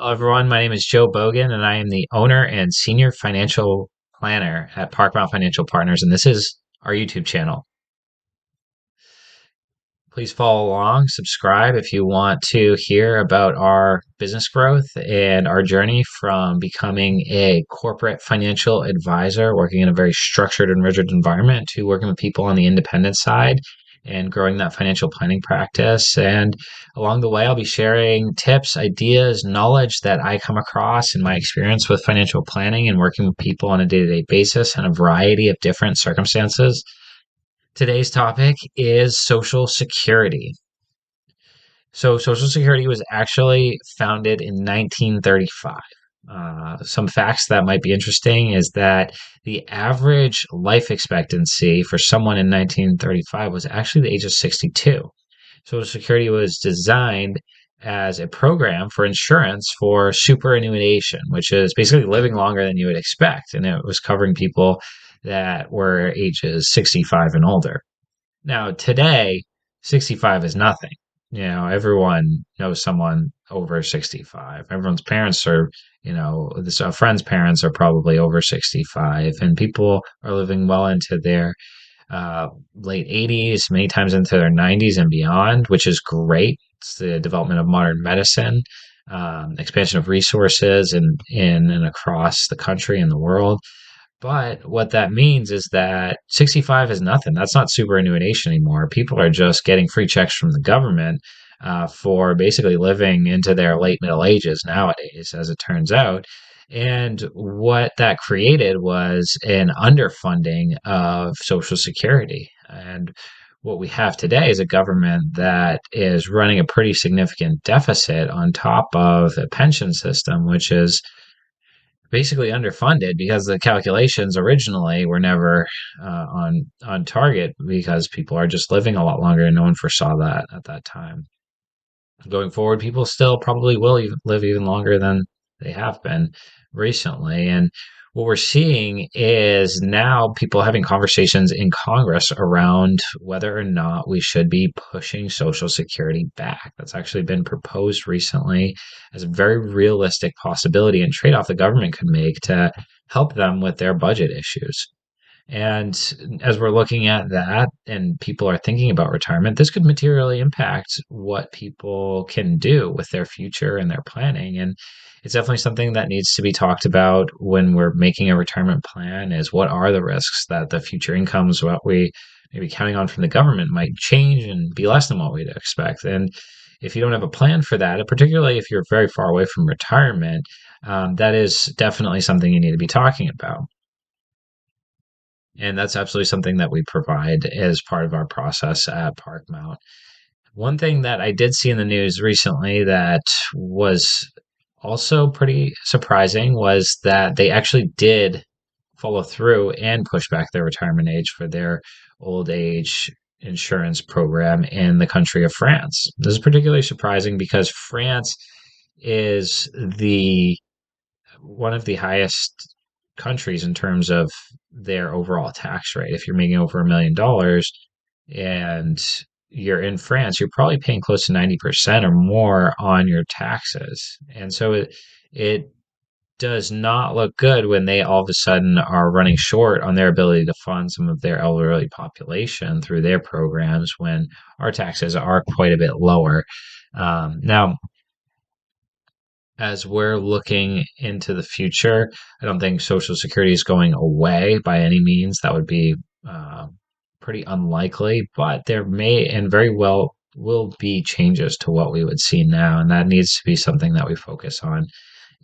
Hello, everyone. My name is Joe Bogan, and I am the owner and senior financial planner at Parkmount Financial Partners. And this is our YouTube channel. Please follow along, subscribe if you want to hear about our business growth and our journey from becoming a corporate financial advisor, working in a very structured and rigid environment, to working with people on the independent side and growing that financial planning practice. And along the way, I'll be sharing tips, ideas, knowledge that I come across in my experience with financial planning and working with people on a day to day basis in a variety of different circumstances. Today's topic is Social Security. So, Social Security was actually founded in 1935. Some facts that might be interesting is that the average life expectancy for someone in 1935 was actually the age of 62. Social Security was designed as a program for insurance for superannuation, which is basically living longer than you would expect. And it was covering people that were ages 65 and older. Now, today, 65 is nothing. Everyone knows someone over 65. Everyone's parents are, this a friend's parents are probably over 65, and people are living well into their late 80s, many times into their 90s and beyond, which is great. It's the development of modern medicine, expansion of resources in and across the country and the world. But what that means is that 65 is nothing. That's not superannuation anymore. People are just getting free checks from the government for basically living into their late middle ages nowadays, as it turns out. And what that created was an underfunding of Social Security. And what we have today is a government that is running a pretty significant deficit on top of a pension system, which is basically underfunded because the calculations originally were never on target because people are just living a lot longer and no one foresaw that at that time. Going forward, people still probably will live even longer than they have been recently. And what we're seeing is now people having conversations in Congress around whether or not we should be pushing Social Security back. That's actually been proposed recently as a very realistic possibility and trade off the government could make to help them with their budget issues. And as we're looking at that and people are thinking about retirement, this could materially impact what people can do with their future and their planning. And it's definitely something that needs to be talked about when we're making a retirement plan is what are the risks that the future incomes, what we may be counting on from the government might change and be less than what we'd expect. And if you don't have a plan for that, particularly if you're very far away from retirement, that is definitely something you need to be talking about. And that's absolutely something that we provide as part of our process at Parkmount. One thing that I did see in the news recently that was also pretty surprising was that they actually did follow through and push back their retirement age for their old age insurance program in the country of France. This is particularly surprising because France is the one of the highest countries in terms of their overall tax rate. If you're making over $1 million and you're in France, you're probably paying close to 90% or more on your taxes. And so it does not look good when they all of a sudden are running short on their ability to fund some of their elderly population through their programs when our taxes are quite a bit lower. Now, as we're looking into the future, I don't think Social Security is going away by any means. That would be uh, pretty unlikely, but there may and very well will be changes to what we would see now. And that needs to be something that we focus on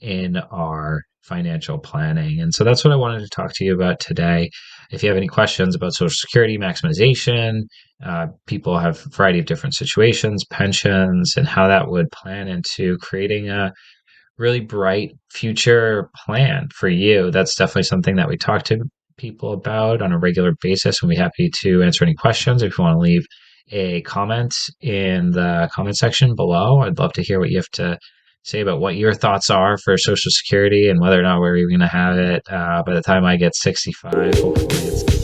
in our financial planning. And so that's what I wanted to talk to you about today. If you have any questions about Social Security maximization, people have a variety of different situations, pensions, and how that would plan into creating a really bright future plan for you. That's definitely something that we talk to people about on a regular basis, and we're happy to answer any questions. If you want to leave a comment in the comment section below, I'd love to hear what you have to say about what your thoughts are for Social Security and whether or not we're even going to have it by the time I get 65. Hopefully, it's